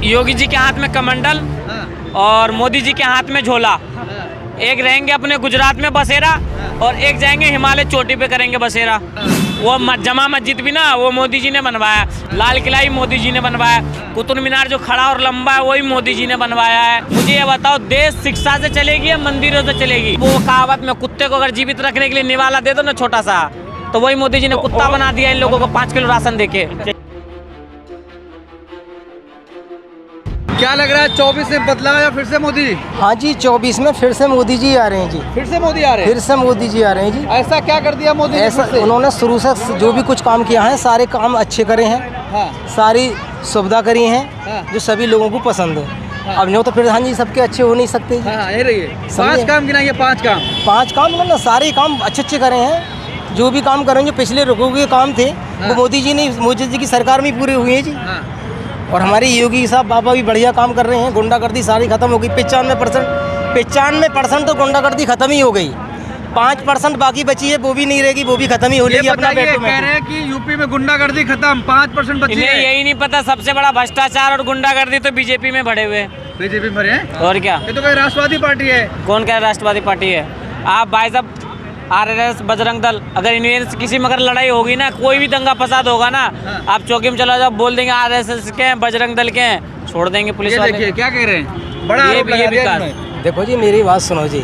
योगी जी के हाथ में कमंडल और मोदी जी के हाथ में झोला। एक रहेंगे अपने गुजरात में बसेरा और एक जाएंगे हिमालय चोटी पे करेंगे बसेरा। वो जमा मस्जिद भी ना वो मोदी जी ने बनवाया, लाल किला ही मोदी जी ने बनवाया, कुतुब मीनार जो खड़ा और लंबा है वही मोदी जी ने बनवाया है। मुझे ये बताओ, देश शिक्षा से चलेगी या मंदिरों से चलेगी? वो कहावत में कुत्ते को अगर जीवित रखने के लिए निवाला दे दो ना छोटा सा, तो वही मोदी जी ने कुत्ता बना दिया इन लोगों को 5 किलो राशन देके। क्या लग रहा है 24 में बदलाव या फिर से मोदी? हाँ जी, 24 में फिर से मोदी जी आ रहे हैं जी। फिर से मोदी आ रहे हैं? फिर से मोदी जी आ रहे हैं जी। ऐसा क्या कर दिया मोदी? ऐसा उन्होंने शुरू से जो भी कुछ काम किया है सारे काम अच्छे करे हैं। हाँ। सारी सुविधा करी हैं। हाँ। जो सभी लोगों को पसंद है। हाँ। अब नहीं तो प्रधान जी सबके अच्छे हो नहीं सकते। हाँ, यही रही है। 5 काम गिनाइए, 5 काम। 5 काम उन्होंने सारे काम अच्छे करे हैं। जो भी काम करेंगे पिछले रुकों के काम थे वो मोदी जी की सरकार में पूरे हुए हैं जी। और हमारे योगी साहब बाबा भी बढ़िया काम कर रहे हैं। गुंडागर्दी सारी खत्म हो गई। 95% तो गुंडागर्दी खत्म ही हो गई। 5% बाकी बची है, वो भी नहीं रहेगी, वो भी खत्म ही हो जाएगी। अपना कह रहे हैं कि यूपी में गुंडागर्दी खत्म, 5% बची है। यही नहीं पता सबसे बड़ा भ्रष्टाचार और गुंडागर्दी तो बीजेपी में बढ़े हुए हैं। बीजेपी में भरे हैं और क्या? ये तो कोई राष्ट्रवादी पार्टी है। कौन कह राष्ट्रवादी पार्टी है? आप भाई साहब RSS बजरंग दल, अगर इनमें किसी में अगर लड़ाई होगी ना, कोई भी दंगा फसाद होगा ना, आप चौकी में चला जाओ, बोल देंगे RSS के हैं, बजरंग दल के हैं, छोड़ देंगे पुलिस वाले। देखिए क्या कह रहे हैं, बड़ा आरोप लगा दिया इन्होंने। देखो जी मेरी बात सुनो जी।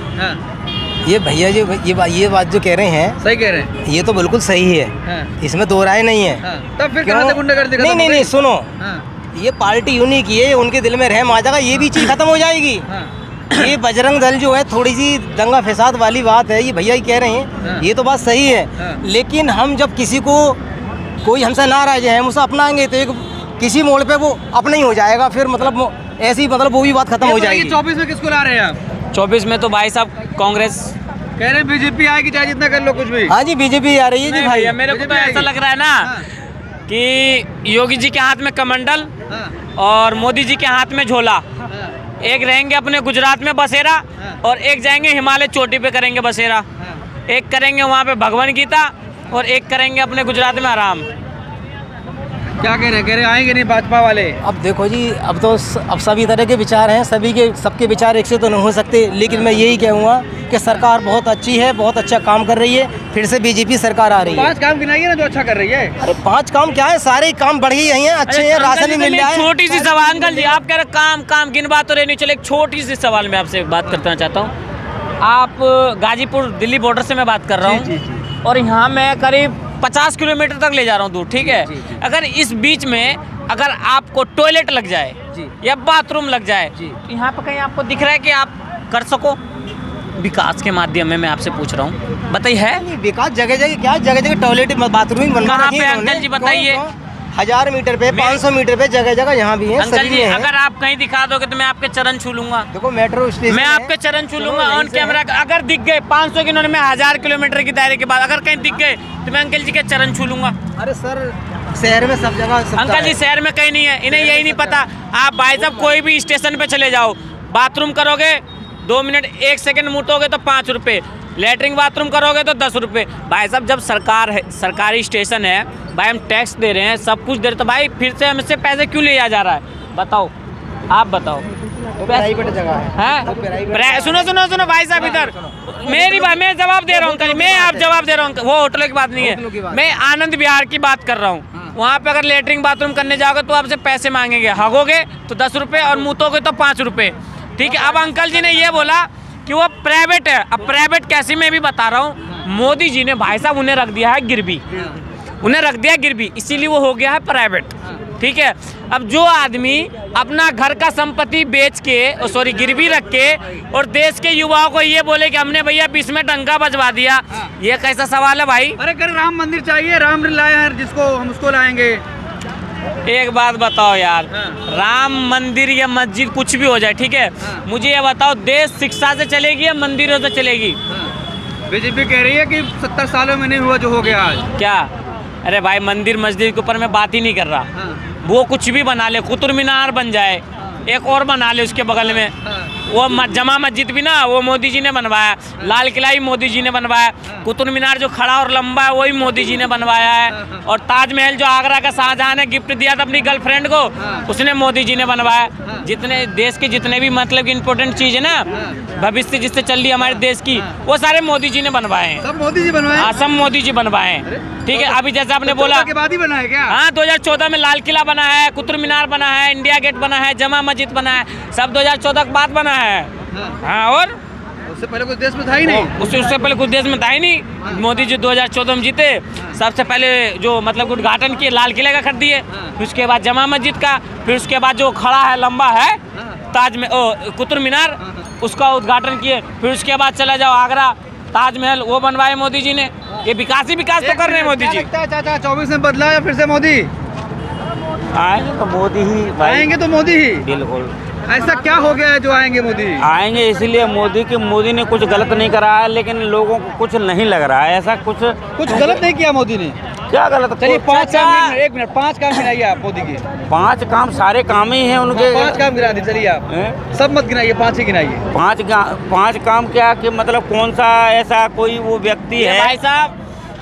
ये भैया जी ये बात जो कह रहे हैं सही कह रहे हैं। ये तो बिल्कुल सही है। इसमें दो राय नहीं है। तब फिर कहाँ से गुंडागर्दी खत्म हो गई? नहीं सुनो, ये पार्टी यूनिक है, उनके दिल में रहम आ जाएगा, ये भी चीज खत्म हो जाएगी। ये बजरंग दल जो है थोड़ी सी दंगा फसाद वाली बात है, ये भैया ही कह रहे हैं, ये तो बात सही है। लेकिन हम जब किसी को कोई हमसे नाराज है, हम उसे अपनाएंगे तो एक किसी मोड़ पे वो अपना ही हो जाएगा। फिर मतलब ऐसी मतलब वो भी बात खत्म हो जाएगी। 24 में किसको ला रहे हैं आप? 24 में तो भाई साहब कांग्रेस कह रहे हैं बीजेपी आएगी, चाहे जितना कर लो कुछ भी। हाँ जी, बीजेपी आ रही है जी भाई। मेरे को तो ऐसा लग रहा है ना कि योगी जी के हाथ में कमंडल और मोदी जी के हाथ में झोला। एक रहेंगे अपने गुजरात में बसेरा और एक जाएंगे हिमालय चोटी पे करेंगे बसेरा। एक करेंगे वहाँ पे भगवान गीता और एक करेंगे अपने गुजरात में आराम। क्या कह रहे हैं आएंगे नहीं भाजपा वाले? अब देखो जी, अब सभी तरह के विचार हैं, सबके विचार एक से तो नहीं हो सकते। लेकिन मैं यही कहूँगा कि सरकार बहुत अच्छी है, बहुत अच्छा काम कर रही है। फिर से बीजेपी सरकार आ रही है। 5 काम गिनाइए ना जो अच्छा कर रही है। अरे 5 काम क्या है, सारे काम बढ़िया ही हैं, अच्छे हैं, राशन भी मिल रहा है। छोटी सी सवाल अंकल जी, आप कह रहे काम गिनवा तो नहीं, चले एक छोटी सी सवाल मैं आपसे बात करना चाहता हूँ। आप गाजीपुर दिल्ली बॉर्डर से मैं बात कर रहा हूँ और यहाँ मैं करीब 50 किलोमीटर तक ले जा रहा हूँ दूर, ठीक है? अगर इस बीच में अगर आपको टॉयलेट लग जाए या बाथरूम लग जाए, तो यहाँ पर कहीं आपको दिख रहा है कि आप कर सको? विकास के माध्यम में मैं आपसे पूछ रहा हूँ, बताइए है विकास जगह टॉयलेट बाथरूम बनवा कहाँ पे अंकल जी बताइए? 1000 मीटर पे, 500 मीटर पे जगह यहाँ भी है। अंकल जी अगर आप कहीं दिखा दोगे तो मैं आपके चरण छू लूंगा। देखो मेट्रो स्टेशन मैं आपके चरण छू लूंगा ऑन कैमरा। अगर दिख गए 500 के, मैं 1000 किलोमीटर की दायरे के बाद अगर कहीं दिख गए तो मैं अंकल जी के चरण छू लूंगा। अरे सर शहर में सब जगह अंकल जी शहर में कहीं नहीं है, इन्हें यही नहीं पता। आप भाई साहब कोई भी स्टेशन पे चले जाओ, बाथरूम करोगे 2 मिनट 1 सेकंड मुटोगे तो 5 रुपये, लेटरिन बाथरूम करोगे तो 10 रुपये। भाई साहब जब सरकार है, सरकारी स्टेशन है भाई, हम टैक्स दे रहे हैं, सब कुछ दे रहे, तो भाई फिर से हमसे पैसे क्यों लिया जा रहा है? बताओ, आप बताओ। प्राइवेट जगह है। सुनो भाई साहब, इधर मेरी बात, मैं जवाब दे रहा हूँ अंकल, मैं आप जवाब दे रहा हूँ। वो होटलों की बात नहीं है, मैं आनंद विहार की बात कर रहा हूँ। वहाँ पे अगर लेटरिन बाथरूम करने जाओगे तो आपसे पैसे मांगेंगे, हगोगे तो 10 रुपये और मुँतोगे तो 5 रुपये, ठीक है? अब अंकल जी ने ये बोला कि वो प्राइवेट है। अब प्राइवेट कैसी मैं भी बता रहा हूँ, मोदी जी ने भाई साहब उन्हें रख दिया है गिरवी, इसीलिए वो हो गया है प्राइवेट, ठीक है? अब जो आदमी अपना घर का संपत्ति बेच के गिरवी रख के और देश के युवाओं को ये बोले कि हमने भैया 20 में डंका बजवा दिया, ये कैसा सवाल है भाई? अरे कर राम मंदिर चाहिए, राम लाया है जिसको हम उसको लाएंगे। एक बात बताओ यार, राम मंदिर या मस्जिद कुछ भी हो जाए, ठीक है? मुझे ये बताओ, देश शिक्षा से चलेगी या मंदिरों से चलेगी? बीजेपी कह रही है कि 70 सालों में नहीं हुआ जो हो गया आज। क्या? अरे भाई मंदिर मस्जिद के ऊपर मैं बात ही नहीं कर रहा। वो कुतुब मीनार बन जाए, एक और बना ले उसके बगल में, वो जमा मस्जिद भी ना वो मोदी जी ने बनवाया, लाल किला ही मोदी जी ने बनवाया, कुतुब मीनार जो खड़ा और लंबा है वही मोदी जी ने बनवाया है, और ताजमहल जो आगरा का शाहजहां ने गिफ्ट दिया था अपनी गर्लफ्रेंड को उसने मोदी जी ने बनवाया। जितने देश के जितने भी मतलब की इम्पोर्टेंट चीज है ना भविष्य जिससे चल रही है हमारे देश की वो सारे मोदी जी ने बनवाए हैं। सब मोदी जी बनवाए? हाँ, सब मोदी जी बनवाए हैं। ठीक है, अभी जैसे आपने बोला के बाद ही बना है क्या? हाँ, 2014 में लाल किला बना है, कुतुब मीनार बना है, इंडिया गेट बना है, जमा मस्जिद बना है, सब 2014 के बाद बना है। हाँ, और उससे पहले कुछ देश में था ही नहीं। उससे पहले कुछ देश में था ही नहीं। मोदी जी 2014 में जीते, सबसे पहले जो मतलब उद्घाटन किए लाल किले का कर दिए, फिर उसके बाद जमा मस्जिद का, फिर उसके बाद जो खड़ा है लंबा है कुतुब मीनार उसका उद्घाटन किए, फिर उसके बाद चला जाओ आगरा ताजमहल वो बनवाए मोदी जी ने। ये विकास ही विकास तो कर रहे हैं मोदी जी। चाचा 24 में बदला या फिर से मोदी आएंगे तो मोदी ही आएंगे? तो मोदी ही बिल्कुल। ऐसा क्या हो गया है जो आएंगे मोदी? आएंगे इसीलिए मोदी ने कुछ गलत नहीं करा है, लेकिन लोगों को कुछ नहीं लग रहा है ऐसा कुछ गलत नहीं किया मोदी ने। क्या गलत? चलिए 5 काम, 1 मिनट 5 काम गिनाइए आप मोदी के। 5 काम सारे काम ही हैं उनके। 5 काम गिना दी, चलिए आप सब मत गिनाइए, 5 ही गिनाइए। 5 काम क्या कि मतलब कौन सा ऐसा कोई वो व्यक्ति है? भाई साहब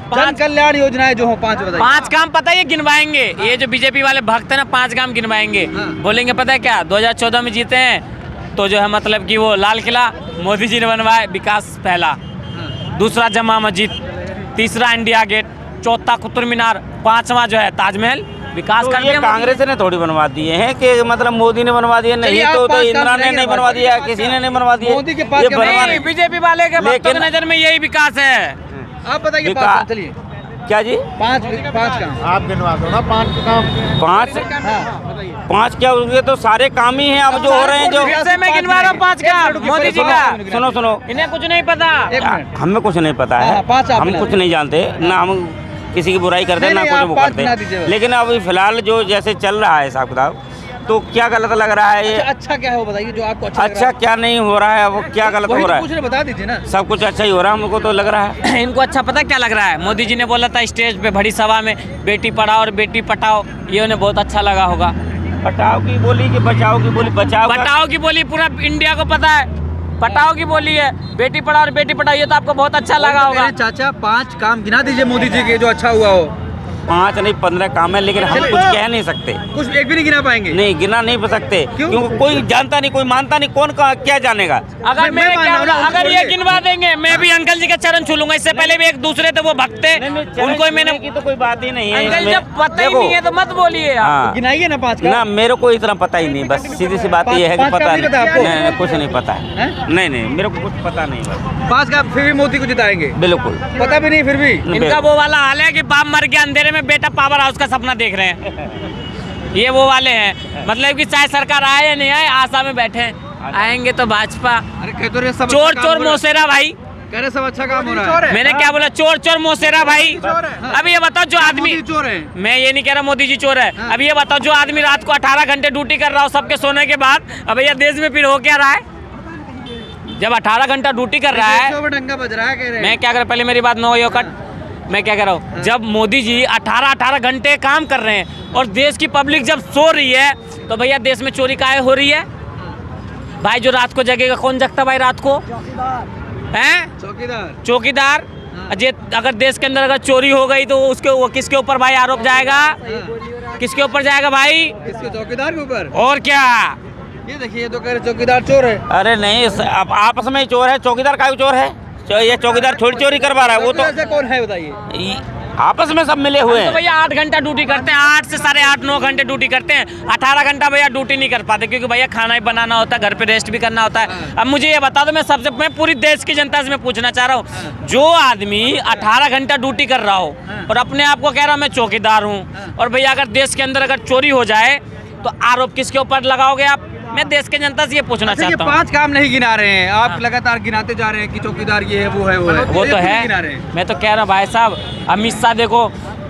जन कल्याण योजनाएं जो हो 5 बताइए। 5 काम पता है ये गिनवाएंगे, ये जो बीजेपी वाले भक्त है ना 5 काम गिनवाएंगे। बोलेंगे पता है क्या 2014 में जीते हैं तो जो है मतलब कि वो लाल किला मोदी जी ने बनवाया विकास पहला, दूसरा जमा मस्जिद, तीसरा इंडिया गेट, चौथा कुतुब मीनार, 5वां जो है ताजमहल विकास तो कर ये दिया। कांग्रेस ने थोड़ी बनवा दिए हैं कि मतलब मोदी ने बनवा दिए, नहीं तो इंदिरा ने नहीं बनवा दिया, किसी ने नहीं बनवा दिए। मोदी के पास बीजेपी वाले के भक्तों की नजर में यही विकास है। आप बताइए 5 काम, चलिए क्या जी? 5 काम आप गिनवा दो ना 5 काम। 5 क्या हुए? तो सारे काम ही हैं अब जो हो रहे हैं। जो फिर से मैं गिनवा रहा हूँ 5 काम मोदी जी का। सुनो इन्हें कुछ नहीं पता, हमें कुछ नहीं पता है, हम कुछ नहीं जानते ना, हम किसी की बुराई करते ना कुछ वो करते। लेकिन अभी फिलहाल जो जैसे चल रहा है हिसाब किताब तो क्या गलत लग रहा है ये? अच्छा क्या है वो बताइए जो आपको अच्छा क्या नहीं हो रहा है, वो क्या गलत हो रहा है? कुछ बता दीजिए ना। सब कुछ अच्छा ही हो रहा है हमको तो लग रहा है। इनको अच्छा पता क्या लग रहा है, मोदी जी ने बोला था स्टेज पे बड़ी सभा में बेटी पढ़ाओ और बेटी पटाओ, ये उन्हें बहुत अच्छा लगा होगा। पटाओ की बोली कि बचाओ की बोली? पटाओ की बोली पूरा इंडिया को पता है, पटाओ की बोली है, बेटी पढ़ाओ और बेटी पढ़ाओ, ये तो आपको बहुत अच्छा लगा होगा। चाचा 5 काम गिना दीजिए मोदी जी के जो अच्छा हुआ हो। 5 नहीं 15 काम है, लेकिन हम कुछ कह नहीं सकते। कुछ एक भी नहीं गिना पाएंगे? नहीं गिना नहीं सकते क्योंकि कोई जानता नहीं, कोई मानता नहीं, कौन क्या जानेगा। अगर मैं अगर ये गिनवा देंगे मैं भी अंकल जी का चरण छू लूंगा। इससे पहले भी एक दूसरे थे वो भक्त थे, उनको ही मैंने की तो कोई बात ही नहीं है। अंकल जब पता ही नहीं है तो मत बोलिए आप। गिनाइए ना 5 ना, मेरे को इतना पता ही नहीं, बस सीधी सी बात ये है कि पता नहीं, कुछ नहीं पता है। नहीं मेरे को कुछ पता नहीं, बस 5 काम फिर भी मोदी को जिताएंगे? बिल्कुल पता भी नहीं फिर भी? इनका वो वाला हाल है कि बाप मर गया अंधेरे में बेटा पावर हाउस का सपना देख रहे हैं। ये वो वाले हैं, मतलब कि चाहे सरकार आए या नहीं आए आशा में बैठे हैं, आएंगे तो भाजपा। अरे कह तो रहे सब चोर चोर मोसेरा भाई, कह रहे सब अच्छा काम हो रहा है। मैंने क्या बोला? चोर चोर मोसेरा भाई। अभी ये बताओ जो आदमी चोर है, मैं ये नहीं कह रहा मोदी जी चोर है। अब ये बताओ जो आदमी रात को 18 घंटे ड्यूटी कर रहा हो सबके सोने के बाद, अब ये देश में फिर हो क्या रहा है? जब 18 घंटा ड्यूटी कर रहा है, डंका बज रहा है कह रहे। मैं क्या कर, पहले मेरी बात नो यो कट, मैं क्या कह रहा हूँ, जब मोदी जी 18 घंटे काम कर रहे हैं और देश की पब्लिक जब सो रही है तो भैया देश में चोरी काहे हो रही है? भाई जो रात को जगेगा कौन जगता भाई रात को? हैं? चौकीदार। अगर देश के अंदर अगर चोरी हो गई तो वो किसके ऊपर भाई आरोप जाएगा? किसके ऊपर जाएगा भाई? किसके? चौकीदार के ऊपर। और क्या? ये देखिए ये तो कह रहे चौकीदार चोर है। अरे नहीं, अब आपस में ही चोर है, चौकीदार का चोर है? ये चौकीदार थोड़ी चोरी करवा रहा है, वो तो ऐसा कौन है बताइए? आपस में सब मिले हुए तो हैं। भैया 8 घंटा ड्यूटी करते हैं, 8 से 8.5 9 घंटे ड्यूटी करते हैं, 18 घंटा भैया ड्यूटी नहीं कर पाते क्योंकि भैया खाना ही बनाना होता है, घर पे रेस्ट भी करना होता है। अब मुझे ये बता दो, मैं पूरी देश की जनता से मैं पूछना चाह रहा हूँ, जो आदमी 18 घंटा ड्यूटी कर रहा हो और अपने आप को कह रहा हूँ मैं चौकीदार हूँ, और भैया अगर देश के अंदर अगर चोरी हो जाए तो आरोप किसके ऊपर लगाओगे आप? मैं देश के जनता से ये पूछना चाहता हूँ। 5 काम नहीं गिना रहे हैं आप, लगातार गिनाते जा रहे हैं कि चौकीदार ये है वो है वो है। वो तो है, मैं तो कह रहा हूँ भाई साहब, अमित शाह देखो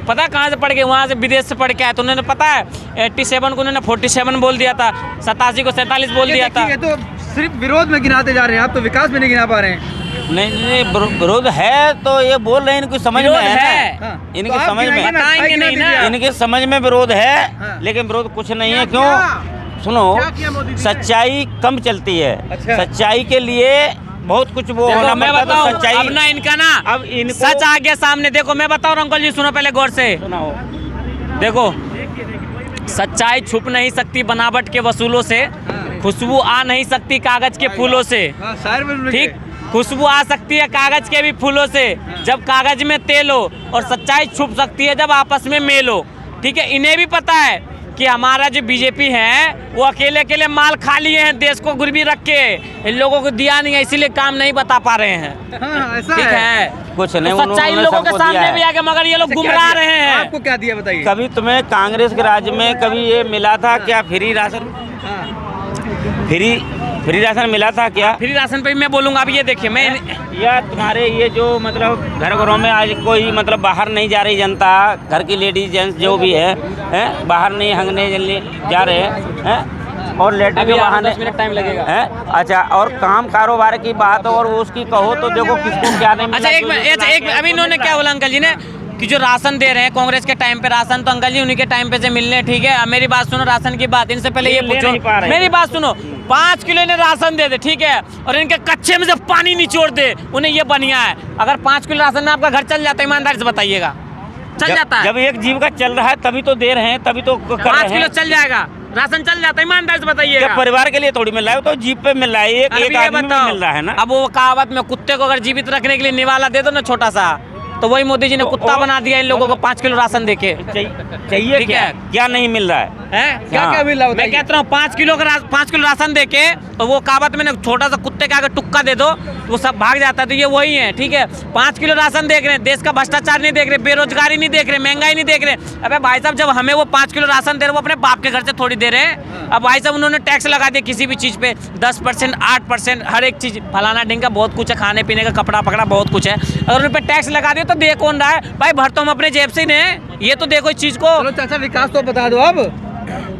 पता है कहाँ से पढ़ के, वहाँ से विदेश से पढ़ के आए तो उन्होंने पता है 87 को उन्होंने 47 बोल दिया था, 87 को 47 बोल दिया था। ये तो सिर्फ विरोध में गिनाते जा रहे हैं आप, तो विकास में नहीं गिना पा रहे हैं। नहीं विरोध है तो ये बोल रहे हैं, इनकी समझ में है, इनकी समझ में, बताएंगे नहीं ना, इनके समझ में विरोध है, लेकिन विरोध कुछ नहीं है। क्यों? सुनो, क्या किया मोदी जी ने? सच्चाई कम चलती है। अच्छा। सच्चाई के लिए बहुत कुछ वो देखो होना मैं पड़ता है, बताऊं, तो सच्चाई अब ना इनका ना अब इनको सच आ गया सामने। देखो मैं बता रहा हूँ अंकल जी, सुनो पहले गौर से। सुनाओ। देखो सच्चाई छुप नहीं सकती बनावट के वसूलों से, खुशबू आ नहीं सकती कागज के फूलों से। हाँ, शायर में उन्होंने ठीक, खुशबू आ सकती है कागज के भी फूलों से जब कागज में तेल हो, और सच्चाई छुप सकती है जब आपस में मेल हो। ठीक है, इन्हें भी पता है कि हमारा जो बीजेपी है वो अकेले अकेले माल खा लिए हैं, देश को गिरवी रख के, इन लोगों को दिया नहीं है, इसीलिए काम नहीं बता पा रहे हैं। हाँ, ऐसा ठीक है, कुछ नहीं, तो सच्चाई इन उन्होंने लोगों के सबको दिया सामने है। भी आ गया, मगर ये लोग अच्छा, क्या गुमराह दिया? रहे हैं। आपको क्या दिया बताइए? कभी तुम्हें कांग्रेस के राज में कभी ये मिला था क्या फ्री राशन? हाँ, फ्री राशन मिला था क्या? फ्री राशन पे भी मैं बोलूंगा। अब ये देखिए मैं या तुम्हारे ये जो मतलब घरों में आज कोई मतलब बाहर नहीं जा रही जनता, घर की लेडीज जेंट्स जो भी है बाहर नहीं हंगने जा रहे हैं और लेटर अभी के 10 बहाने मिनट टाइम लगेगा। है। अच्छा, और काम कारोबार की बात और उसकी कहो तो देखो किसको क्या नहीं मिला। अच्छा एक मिनट, एक अभी इन्होंने क्या बोला अंकल जी ने कि जो राशन दे रहे हैं कांग्रेस के टाइम पे राशन, तो अंकल जी उन्हीं के टाइम पे से मिलने। ठीक है, अब मेरी बात सुनो, राशन की बात इनसे पहले ये ले पूछो, नहीं पा रहे। मेरी बात सुनो, 5 किलो ने राशन दे दे, ठीक है, और इनके कच्चे में से पानी निचोड़ दे, उन्हें ये बढ़िया है। अगर 5 किलो राशन में आपका घर चल जाता है, ईमानदारी से बताइएगा, चल जाता है? जब एक जीविका चल रहा है तभी तो दे रहे हैं, तभी तो कर 5 रहे किलो हैं। चल जाएगा, राशन चल जाता है, ईमानदारी से क्या बताइएगा। परिवार के लिए थोड़ी मिल रहा है, तो जीप पे मिल रहा है, एक अरे एक ये आदमी में बताओ, मिल रहा है ना। अब वो कहावत में कुत्ते को अगर जीवित रखने के लिए निवाला दे दो ना छोटा सा, तो वही मोदी जी ने कुत्ता बना दिया इन लोगों को 5 किलो राशन देके। चाहिए ठीक क्या? है। क्या नहीं मिल रहा है? क्या हाँ। क्या मिल रहा है मैं बताइए? कहता हूँ 5 किलो राशन देके, तो वो कहावत में छोटा सा कुत्ते का अगर टुक्का दे दो वो सब भाग जाता है, तो ये वही है। ठीक है, 5 किलो राशन देख रहे हैं, देश का भ्रष्टाचार नहीं देख रहे, बेरोजगारी नहीं देख रहे, महंगाई नहीं देख रहे। अबे भाई साहब, जब हमें वो 5 किलो राशन दे रहे, वो अपने बाप के घर से थोड़ी दे रहे हैं। अब भाई साहब उन्होंने टैक्स लगा दिया किसी भी चीज़ पे 10%, 8%, हर एक चीज़, फलाना ढिंगा बहुत कुछ है, खाने पीने का, कपड़ा पकड़ा बहुत कुछ है। अगर उन पर टैक्स लगा दिया तो दे कौन रहा है भाई? भर तो हम अपने जेब से ही ने, ये तो देखो इस चीज़ को। चलो चाचा, विकास तो बता दो अब।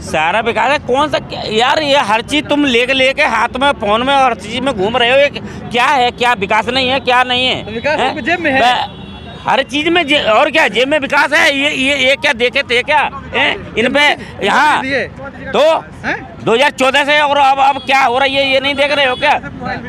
सारा विकास है, कौन सा यार, ये हर चीज तुम लेके हाथ में फोन में और चीज में घूम रहे हो, ये क्या है? क्या विकास नहीं है? क्या नहीं है? तो विकास हैं? आपकी जेब में है। हर चीज में और क्या जेब में विकास है? ये क्या देखे थे क्या इन पे यहाँ? दिए। तो हैं? 2014 से और अब क्या हो रहा है ये नहीं देख रहे हो क्या?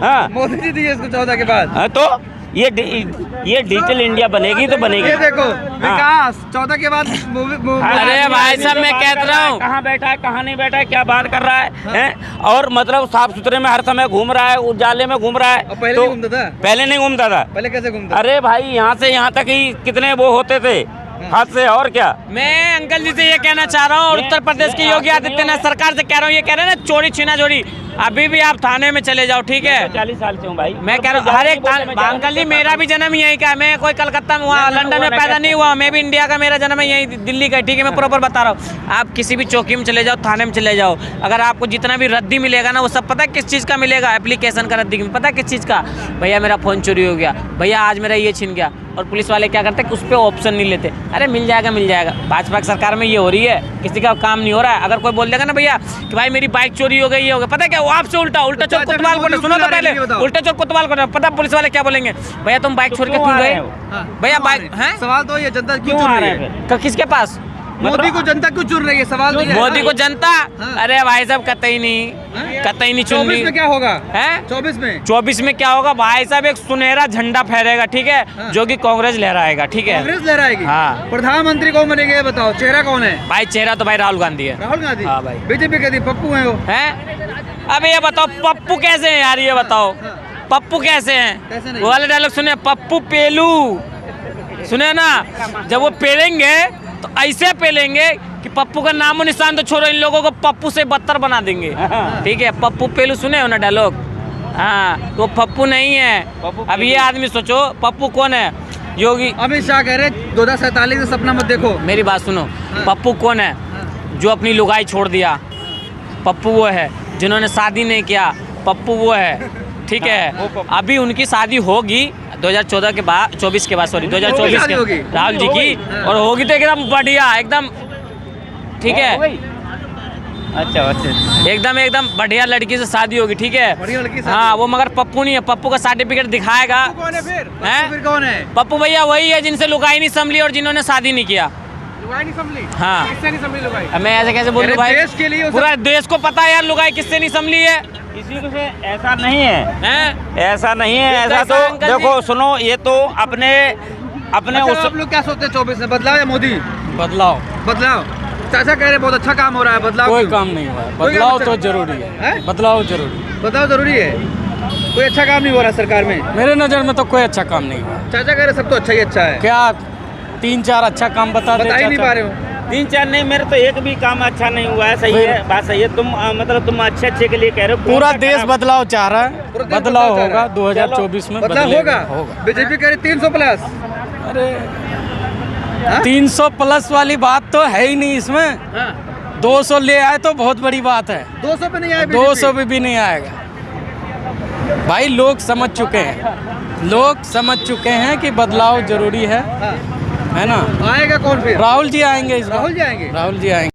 हाँ मोदी जी दिए इसको 14 के बाद। हाँ, तो ये डिजिटल इंडिया बनेगी तो बनेगी। ये देखो विकास 14 के बाद अरे भाई साहब, मैं कहता रहा हूँ, कहाँ बैठा है, कहाँ नहीं बैठा है, क्या बात कर रहा है, हैं? और मतलब साफ सुथरे में हर समय घूम रहा है, उजाले में घूम रहा है। और पहले तो नहीं घूमता था? पहले नहीं घूमता था। पहले कैसे घूमता? अरे भाई, यहाँ से यहाँ तक ही कितने वो होते थे हाथ से, और क्या। मैं अंकल जी से ये कहना चाह रहा हूँ, और उत्तर प्रदेश की योगी आदित्यनाथ सरकार से कह रहा हूँ, ये कह रहे हैं ना चोरी छीना चोरी, अभी भी आप थाने में चले जाओ। ठीक है, 40 साल से हूँ भाई। मैं कह रहा हूँ हर एक अंकल जी, मेरा भी जन्म यहीं का है, मैं कोई कलकत्ता में वहाँ लंदन में पैदा नहीं हुआ, मैं भी इंडिया का, मेरा जन्म है यहीं दिल्ली का। ठीक है, मैं प्रॉपर बता रहा हूँ, आप किसी भी चौकी में चले जाओ, थाने में चले जाओ, अगर आपको जितना भी रद्दी मिलेगा ना, वो सब पता है किस चीज़ का मिलेगा? एप्लीकेशन का रद्दी पता है किस चीज़ का? भैया मेरा फ़ोन चोरी हो गया, भैया आज मेरा ये छिन गया। और पुलिस वाले क्या करते हैं, उस पर ऑप्शन नहीं लेते, अरे मिल जाएगा मिल जाएगा। भाजपा की सरकार में ये हो रही है, किसी का काम नहीं हो रहा है। अगर कोई बोल देगा ना भैया कि भाई मेरी बाइक चोरी हो गई, ये हो गया, पता है क्या, वो आपसे उल्टा चोर कोतवाल को, सुनो तो पहले, उल्टा चोर कोतवाल को पता पुलिस वाले क्या बोलेंगे? भैया तुम बाइक छोड़ के क्यों गए? भैया बाइक है, सवाल तो ये जनता क्यों क्यों चुन आ रही रहे है? हैं? किसके पास? मोदी को जनता क्यों चुन रही है? सवाल तो ये है। मोदी को जनता, हाँ। अरे भाई साहब कतई नहीं चुन 24 रही में क्या होगा? है। 24 में 24 में क्या होगा भाई साहब? एक सुनहरा झंडा फहरेगा, ठीक है, हाँ। जो कि कांग्रेस लहराएगा। ठीक है, कांग्रेस लहराएगी। हाँ। प्रधानमंत्री कौन बनेंगे ये बताओ, चेहरा कौन है? भाई चेहरा तो भाई राहुल गांधी है। राहुल गांधी। हाँ भाई। बीजेपी के दी पप्पू है वो। हैं? अब ये बताओ पप्पू कैसे हैं यार, ये बताओ पप्पू कैसे कैसे हैं? नहीं? वो वाले डायलॉग सुने, पप्पू पेलू, सुने ना? जब वो पेलेंगे तो ऐसे पेलेंगे कि पप्पू का नामो निशान तो छोड़ो, इन लोगों को पप्पू से बदतर बना देंगे। ठीक है, पप्पू पेलू सुने हो ना डायलॉग? हाँ, तो पप्पू नहीं है। अब ये आदमी सोचो पप्पू कौन है? योगी। अमित शाह कह रहे 2047 का सपना मत देखो। मेरी बात सुनो, पप्पू कौन है? जो अपनी लुगाई छोड़ दिया, पप्पू वो है। जिन्होंने शादी नहीं किया, पप्पू वो है। ठीक है, अभी उनकी शादी होगी 2014 के बाद, 24 के बाद, सॉरी 2024 के, राहुल जी की, और होगी तो एकदम बढ़िया, एकदम ठीक है, अच्छा एकदम बढ़िया लड़की से शादी होगी। ठीक है, बढ़िया लड़की से हाँ, वो मगर पप्पू नहीं है, पप्पू का सर्टिफिकेट दिखाएगा। कौन है फिर? हैं? फिर कौन है? पप्पू भैया वही है जिनसे लुगाई नहीं संभली और जिन्होंने शादी नहीं किया। लुगाई नहीं संभली? हाँ। किससे नहीं संभली लुगाई? अब मैं ऐसे कैसे बोलूं भाई, देश के लिए पूरा देश को पता है यार लुगाई किससे नहीं संभली है। इसी को से ऐसा नहीं है, हैं? ऐसा नहीं है, ये ऐसा कैसा तो अंकल जी? देखो सुनो, ये तो अपने अच्छा, उस आप लोग क्या सोचते हैं 24 में बदलाव या मोदी? बदलाव बदलाव। चाचा कह रहे हैं बहुत अच्छा काम हो रहा है, बदलाव कोई क्यों? काम नहीं हुआ है। कोई बदलाव काम तो अच्छा- जरूरी है, हैं? बदलाव जरूरी है। बदलाव जरूरी है। कोई अच्छा काम नहीं हो रहा सरकार में? मेरे नज़र में तो कोई अच्छा काम नहीं हुआ। चाचा कह रहे सब तो अच्छा ही अच्छा है। क्या 3-4 अच्छा काम बता दे बता ही नहीं चाचा। पा रहे हो। 3-4 नहीं, मेरे तो एक भी काम अच्छा नहीं हुआ है। सही है, बात सही है। तुम मतलब तुम अच्छे के लिए कह रहे हो। पूरा कौन सा देश खराब- बदलाव चाह रहा पूरा है, देश बदलाव बदलाव चाह रहा होगा है। 2024 में बदलाव बदलेगा, होगा। बीजेपी कह रही 300 प्लस। अरे हाँ? 300 प्लस वाली बात तो है ही नहीं इसमें। हाँ। 200 ले आए तो बहुत बड़ी बात है, 200 पे नहीं आया 200 पे भी नहीं आएगा। भाई लोग समझ चुके हैं, लोग समझ चुके हैं कि बदलाव जरूरी है हाँ। ना। आएगा कौन फिर? राहुल जी आएंगे इस बार। राहुल जी आएंगे। राहुल जी आएंगे।